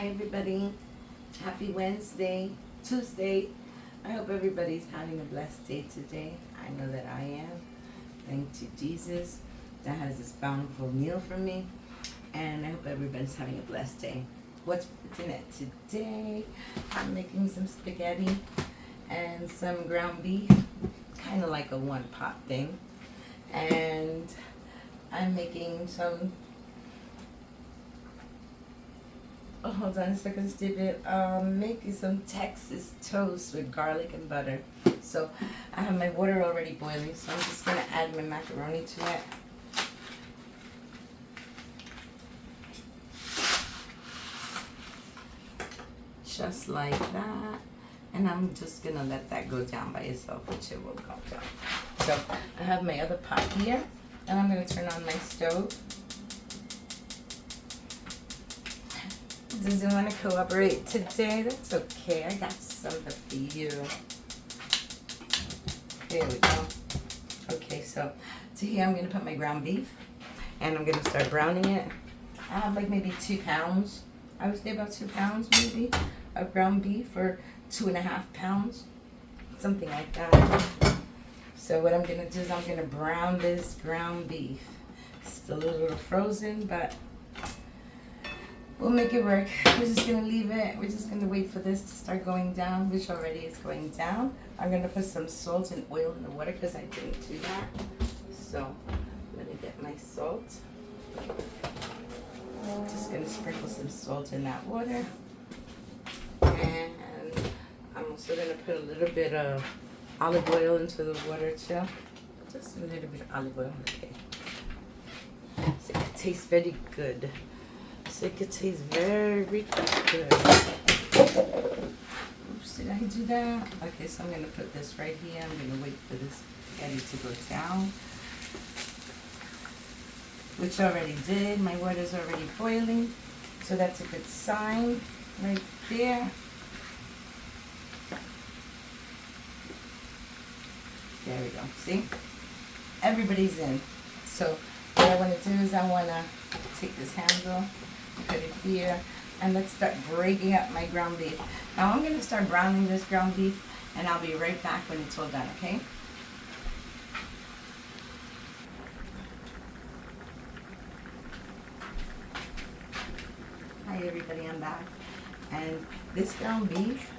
Hi everybody, happy Wednesday, Tuesday. I hope everybody's having a blessed day today. I know that I am. Thank to Jesus that has this bountiful meal for me. And I hope everybody's having a blessed day. What's for dinner today? I'm making some spaghetti and some ground beef, kind of like a one pot thing. And I'm making some, oh, hold on a second, stupid. Making some Texas toast with garlic and butter. So I have my water already boiling, so I'm just gonna add my macaroni to it. Just like that. And I'm just gonna let that go down by itself, which it will go down. So I have my other pot here, and I'm gonna turn on my stove. Doesn't want to cooperate today? That's okay. I got something for you. There we go. Okay, so to here I'm gonna put my ground beef, and I'm gonna start browning it. I have like maybe 2 pounds. I would say about 2 pounds maybe of ground beef, or 2.5 pounds, something like that. So what I'm gonna do is I'm gonna brown this ground beef. Still a little frozen, but we'll make it work. We're just gonna leave it. We're just gonna wait for this to start going down, which already is going down. I'm gonna put some salt and oil in the water because I didn't do that. So let me get my salt. Just gonna sprinkle some salt in that water. And I'm also gonna put a little bit of olive oil into the water too. Just a little bit of olive oil, okay. So it tastes very good. So it could taste very good. Oops, did I do that? Okay, so I'm gonna put this right here. I'm gonna wait for this spaghetti to go down, which I already did. My water's already boiling, so that's a good sign right there. There we go. See? Everybody's in. So what I want to do is I want to take this handle, put it here, and let's start breaking up my ground beef. Now I'm going to start browning this ground beef, and I'll be right back when it's all done, okay? Hi everybody, I'm back. And this ground beef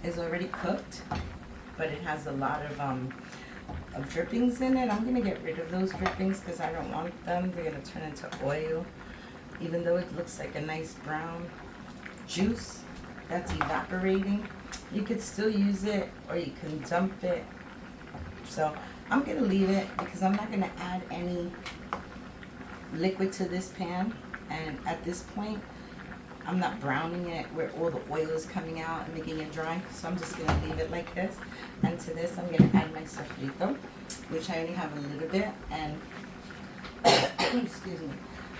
is already cooked, but it has a lot of drippings in it. I'm gonna get rid of those drippings because I don't want them. They're gonna turn into oil. Even though it looks like a nice brown juice that's evaporating, you could still use it or you can dump it. So I'm gonna leave it because I'm not gonna add any liquid to this pan. And at this point, I'm not browning it where all the oil is coming out and making it dry. So I'm just gonna leave it like this. And to this, I'm gonna add my sofrito, which I only have a little bit. And excuse me,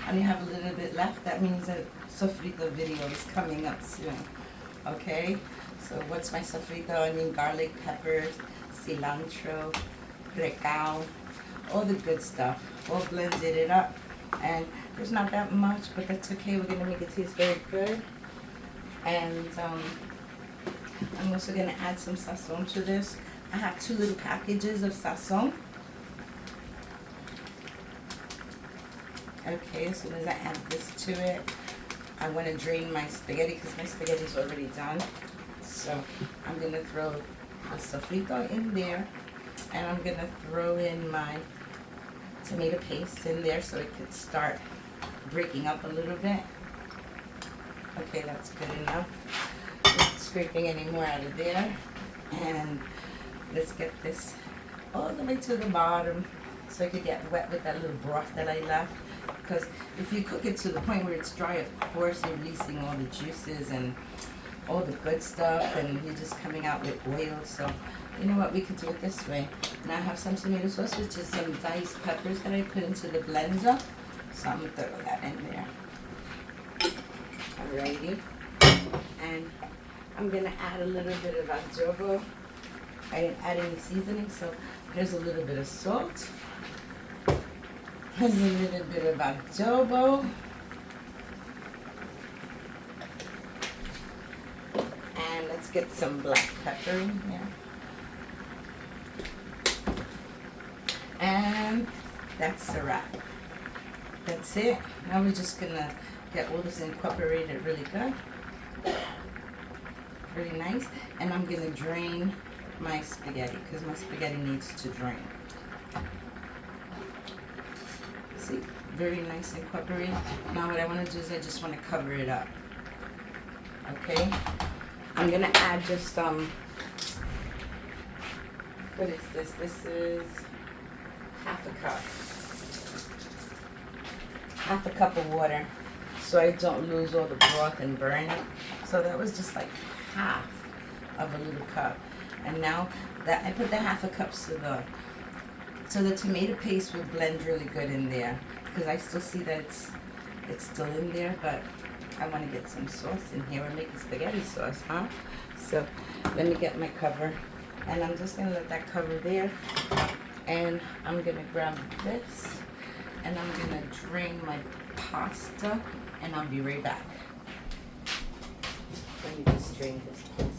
I only have a little bit left. That means that sofrito video is coming up soon. Okay. So what's my sofrito? I mean garlic, peppers, cilantro, recao, all the good stuff. All blended it up. And there's not that much, but that's okay. We're gonna make it taste very good. And I'm also gonna add some sazon to this. I have 2 little packages of sazon. Okay, as soon as I add this to it, I want to drain my spaghetti because my spaghetti is already done. So I'm gonna throw the sofrito in there, and I'm gonna throw in my tomato paste in there so it could start breaking up a little bit. Okay, that's good enough. Not scraping any more out of there. And let's get this all the way to the bottom so it could get wet with that little broth that I left. Because if you cook it to the point where it's dry, of course you're releasing all the juices and all the good stuff, and you're just coming out with oil. So you know what, we could do it this way. Now I have some tomato sauce, which is some diced peppers that I put into the blender. So I'm going to throw that in there. Alrighty. And I'm going to add a little bit of adobo. I didn't add any seasoning, so there's a little bit of salt. There's a little bit of adobo. let's get some black pepper in here. And that's a wrap. That's it. Now we're just gonna get all this incorporated really good. Really nice. And I'm gonna drain my spaghetti because my spaghetti needs to drain. See, very nice incorporated. Now what I want to do is I just want to cover it up. Okay, I'm gonna add just what is this? This is half a cup of water, so I don't lose all the broth and burn it. So that was just like half of a little cup. And now that I put the half a cup so the tomato paste will blend really good in there, because I still see that it's still in there, but I want to get some sauce in here. We're making spaghetti sauce, huh? So let me get my cover, and I'm just gonna let that cover there, and I'm gonna grab this, and I'm gonna drain my pasta, and I'll be right back. Let me just drain this pasta.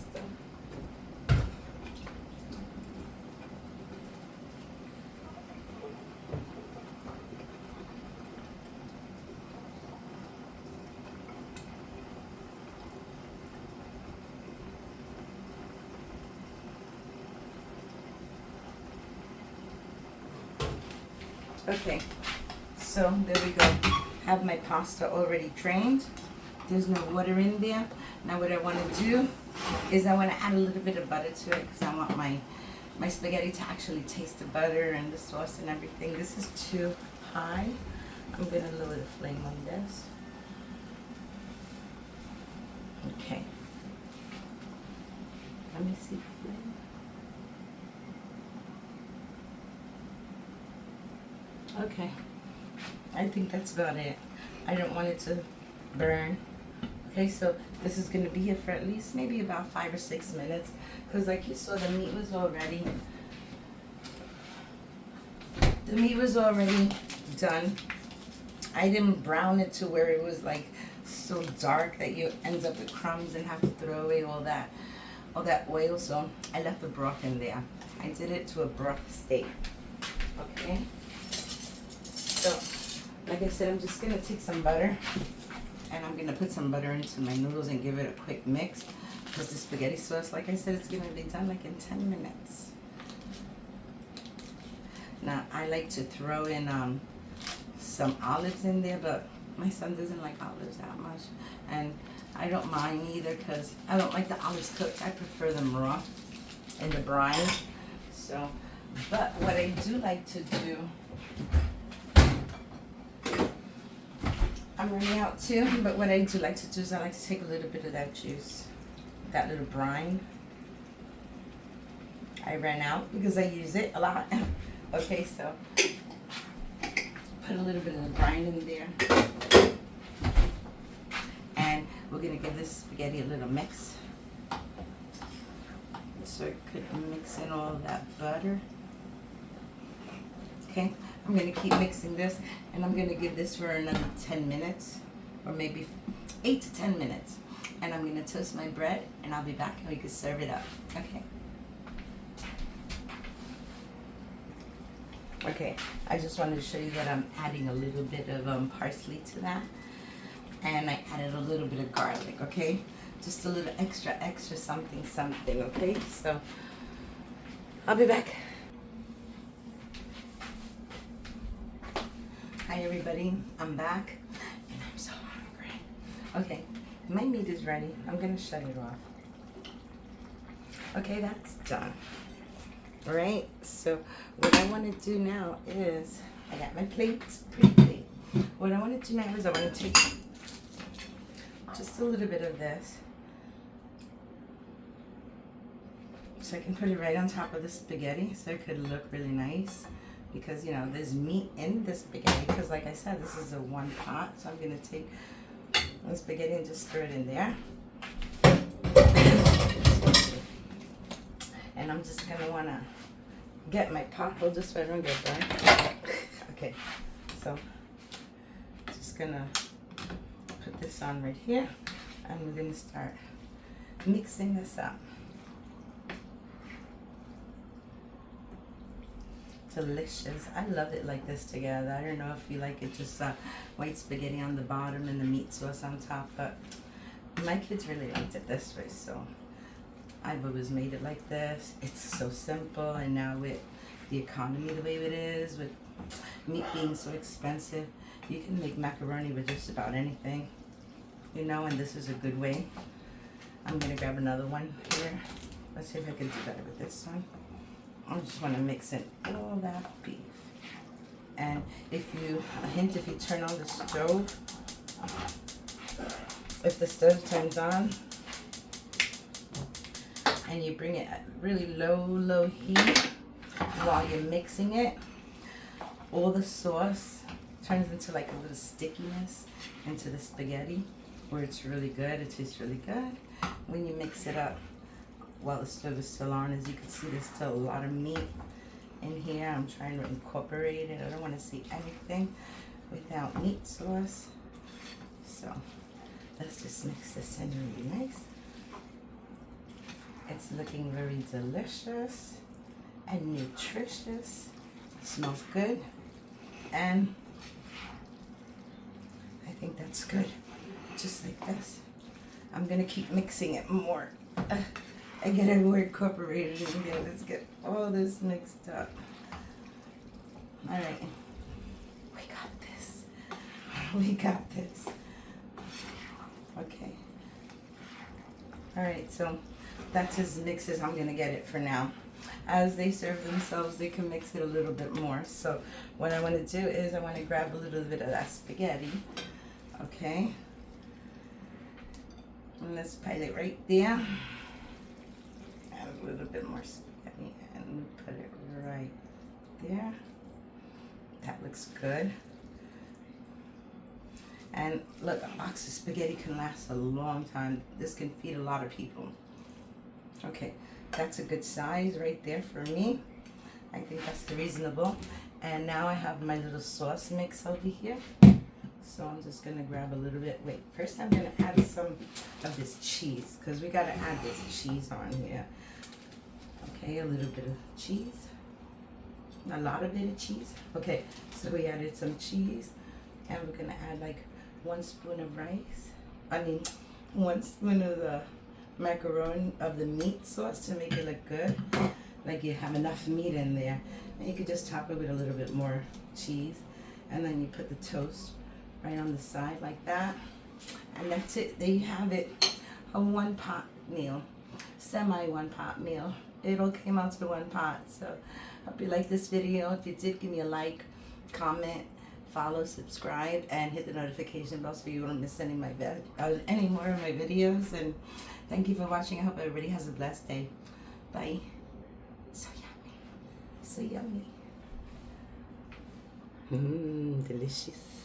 Okay, so there we go. Have my pasta already drained. There's no water in there. Now what I want to do is I want to add a little bit of butter to it because I want my spaghetti to actually taste the butter and the sauce and everything. This is too high. I'm going to lower the flame on this. Okay. Let me see the flame. Okay, I think that's about it. I don't want it to burn. Okay, so this is going to be here for at least maybe about 5 or 6 minutes, because like you saw, the meat was already done. I didn't brown it to where it was like so dark that you end up with crumbs and have to throw away all that oil. So I left the broth in there. I did it to a broth state. Okay. So, like I said, I'm just going to take some butter, and I'm going to put some butter into my noodles and give it a quick mix, because the spaghetti sauce, like I said, it's going to be done like in 10 minutes. Now, I like to throw in some olives in there, but my son doesn't like olives that much, and I don't mind either because I don't like the olives cooked. I prefer them raw in the brine. So, but what I do like to do, I'm running out too, but what I do like to do is I like to take a little bit of that juice, that little brine. I ran out because I use it a lot. Okay, so put a little bit of the brine in there. And we're going to give this spaghetti a little mix. So it could mix in all that butter. Okay, I'm going to keep mixing this, and I'm going to give this for another 10 minutes, or maybe 8 to 10 minutes. And I'm going to toast my bread, and I'll be back, and we can serve it up. Okay. Okay, I just wanted to show you that I'm adding a little bit of parsley to that. And I added a little bit of garlic, okay? Just a little extra something, okay? So, I'll be back. Hi everybody, I'm back, and I'm so hungry. Okay, my meat is ready. I'm gonna shut it off. Okay, that's done. All right, so what I want to do now is, I got my plate, pretty plate. What I want to do now is I want to take just a little bit of this, so I can put it right on top of the spaghetti, so it could look really nice. Because, you know, there's meat in the spaghetti. Because, like I said, this is a one pot. So I'm going to take the spaghetti and just throw it in there. And I'm just going to want to get my pot hold just so I don't get burned. Okay. So, just going to put this on right here. And we're going to start mixing this up. Delicious. I love it like this together. I don't know if you like it just white spaghetti on the bottom and the meat sauce on top, but my kids really liked it this way, so I've always made it like this. It's so simple, and now with the economy the way it is, with meat being so expensive, you can make macaroni with just about anything, you know, and this is a good way. I'm gonna grab another one here. Let's see if I can do better with this one. I just want to mix in all that beef. And if you turn on the stove, if the stove turns on and you bring it at really low heat while you're mixing it, all the sauce turns into like a little stickiness into the spaghetti, where it's really good. It tastes really good when you mix it up while the stove is still on. As you can see, there's still a lot of meat in here. I'm trying to incorporate it. I don't want to see anything without meat sauce. So let's just mix this in really nice. It's looking very delicious and nutritious. It smells good, and I think that's good. Just like this. I'm gonna keep mixing it more. I get everywhere incorporated in here. Let's get all this mixed up. All right, we got this. We got this. Okay. All right, so that's as mixed as I'm gonna get it for now. As they serve themselves, they can mix it a little bit more. So what I want to do is I want to grab a little bit of that spaghetti. Okay. And let's pile it right there. Add a little bit more spaghetti and we put it right there. That looks good. And look, a box of spaghetti can last a long time. This can feed a lot of people. Okay, that's a good size right there for me. I think that's reasonable. And now I have my little sauce mix over here. So I'm just gonna grab a little bit. Wait, first I'm gonna add some of this cheese, because we gotta add this cheese on here. Okay, a little bit of cheese. A lot of bit of cheese. Okay, so we added some cheese, and we're gonna add like 1 spoon of rice. 1 spoon of the macaroni, of the meat sauce, to make it look good. Like you have enough meat in there. And you could just top it with a little bit more cheese. And then you put the toast right on the side like that. And that's it. There you have it. A 1-pot meal. Semi 1-pot meal. It all came out to 1 pot. So I hope you like this video. If you did, give me a like, comment, follow, subscribe, and hit the notification bell so you don't miss any more of my videos. And thank you for watching. I hope everybody has a blessed day. Bye. So yummy. So yummy. Delicious.